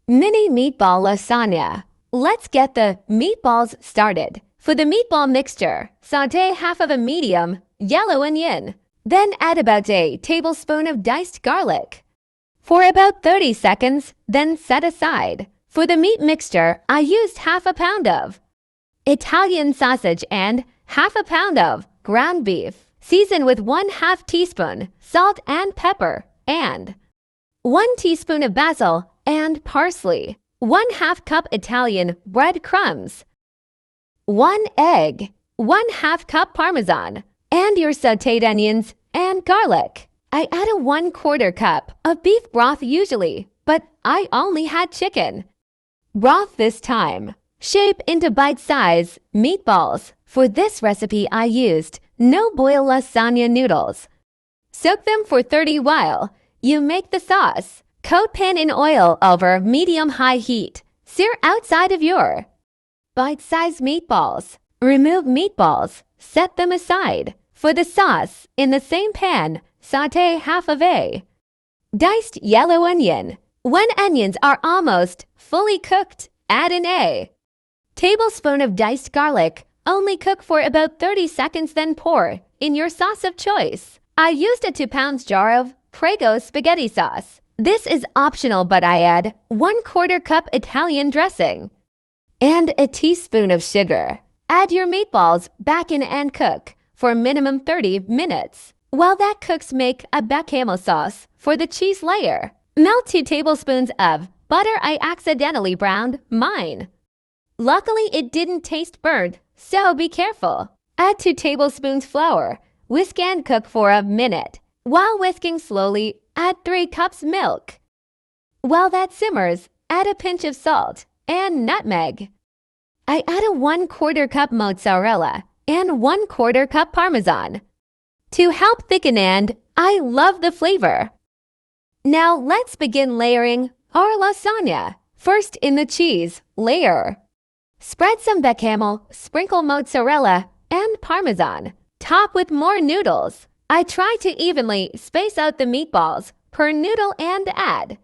Mini meatball lasagna. Let's get the meatballs started. For the meatball mixture, sauté half of a medium yellow onion. Then add about a tablespoon of diced garlic. For about 30 seconds, then set aside. For the meat mixture, I used half a pound of Italian sausage and half a pound of ground beef. Season with 1/2 teaspoon salt and pepper and 1 teaspoon of basil and parsley, 1/2 cup Italian breadcrumbs, 1 egg, 1/2 cup Parmesan, and your sautéed onions and garlic. I add a 1/4 cup of beef broth usually, but I only had chicken broth this time. Shape into bite-size meatballs. For this recipe I used no-boil lasagna noodles. Soak them for 30 while you make the sauce. Coat pan in oil over medium-high heat. Sear outside of your bite-sized meatballs. Remove meatballs. Set them aside. For the sauce, in the same pan, sauté half of a diced yellow onion. When onions are almost fully cooked, add in a tablespoon of diced garlic. Only cook for about 30 seconds, then pour in your sauce of choice. I used a 2-pound jar of Prego spaghetti sauce. This is optional, but I add 1/4 cup Italian dressing and a teaspoon of sugar. Add your meatballs back in and cook for minimum 30 minutes. While that cooks, make a bechamel sauce for the cheese layer. Melt 2 tablespoons of butter. I accidentally browned mine. Luckily, it didn't taste burnt, so be careful. Add 2 tablespoons flour. Whisk and cook for a minute. While whisking slowly, add 3 cups milk. While that simmers, add a pinch of salt and nutmeg. I add a 1/4 cup mozzarella and 1/4 cup Parmesan to help thicken, and I love the flavor. Now let's begin layering our lasagna. First, in the cheese layer, spread some bechamel, sprinkle mozzarella and Parmesan. Top with more noodles. I try to evenly space out the meatballs per noodle and add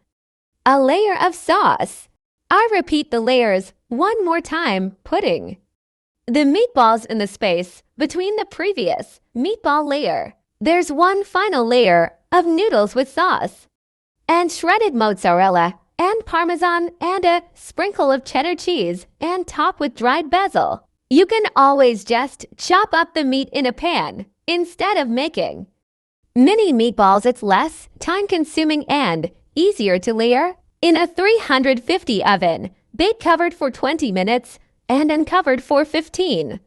a layer of sauce. I repeat the layers one more time, putting the meatballs in the space between the previous meatball layer. There's one final layer of noodles with sauce and shredded mozzarella and Parmesan and a sprinkle of cheddar cheese and top with dried basil. You can always just chop up the meat in a pan instead of making mini meatballs. It's less time-consuming and easier to layer. In a 350 oven, bake covered for 20 minutes and uncovered for 15.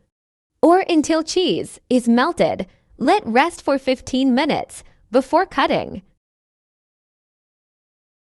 Or until cheese is melted, let rest for 15 minutes before cutting.